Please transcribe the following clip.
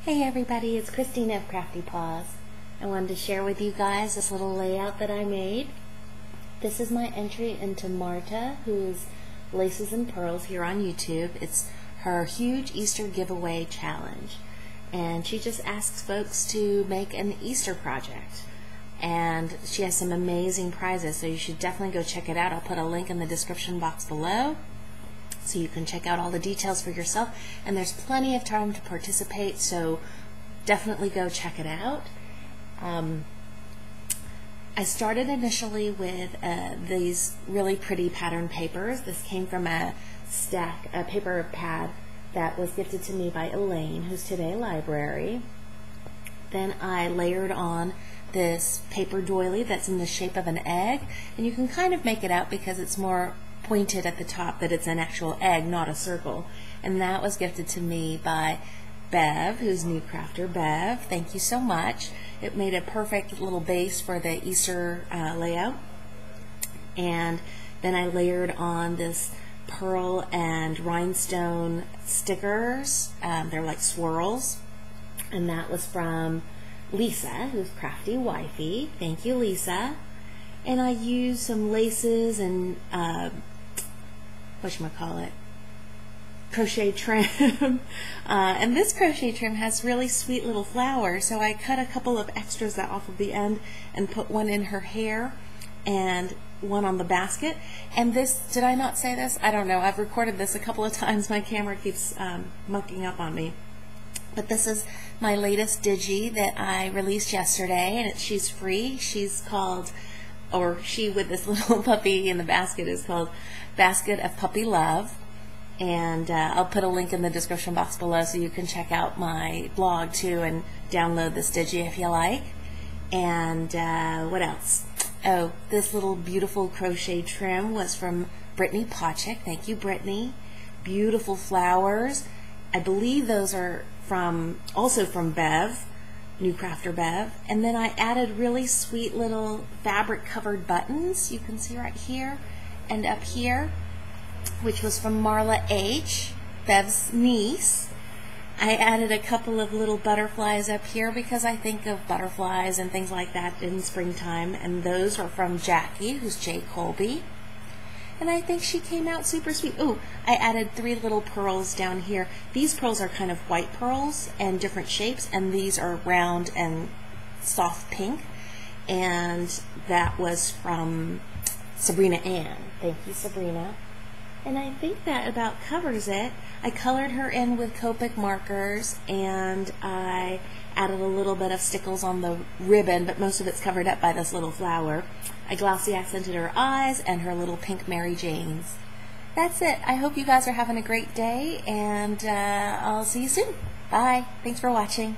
Hey everybody, it's Christina of Crafty Paws. I wanted to share with you guys this little layout that I made. This is my entry into Marta, who's Laces and Pearls here on YouTube. It's her huge Easter giveaway challenge. And she just asks folks to make an Easter project. And she has some amazing prizes, so you should definitely go check it out. I'll put a link in the description box below, so you can check out all the details for yourself, and there's plenty of time to participate, so definitely go check it out. I started initially with these really pretty pattern papers. This came from a paper pad that was gifted to me by Elaine, who's today library. Then I layered on this paper doily that's in the shape of an egg, and you can kind of make it out because it's more pointed at the top that it's an actual egg, not a circle. And that was gifted to me by Bev, who's New Crafter. Bev, thank you so much. It made a perfect little base for the Easter layout. And then I layered on this pearl and rhinestone stickers. They're like swirls. And that was from Lisa, who's Crafty Wifey. Thank you, Lisa. And I used some laces and crochet trim. And this crochet trim has really sweet little flowers, so I cut a couple of extras off of the end and put one in her hair and one on the basket. And this, did I not say this? I don't know. I've recorded this a couple of times. My camera keeps mucking up on me. But this is my latest digi that I released yesterday, and she's free. She's called, or she with this little puppy in the basket is called Basket of Puppy Love. And I'll put a link in the description box below so you can check out my blog too and download this digi if you like. And what else? Oh, this little beautiful crochet trim was from Brittany Pochik. Thank you, Brittany. Beautiful flowers. I believe those are also from Bev, New Crafter Bev. And then I added really sweet little fabric covered buttons, you can see right here and up here, which was from Marla H., Bev's niece. I added a couple of little butterflies up here because I think of butterflies and things like that in springtime, and those are from Jackie, who's J. Colby. And I think she came out super sweet. Oh, I added 3 little pearls down here. These pearls are kind of white pearls and different shapes, and these are round and soft pink. And that was from Sabrina Ann. Thank you, Sabrina. And I think that about covers it. I colored her in with Copic markers, and I added a little bit of stickles on the ribbon, but most of it's covered up by this little flower. I glossy accented her eyes and her little pink Mary Janes. That's it. I hope you guys are having a great day, and I'll see you soon. Bye. Thanks for watching.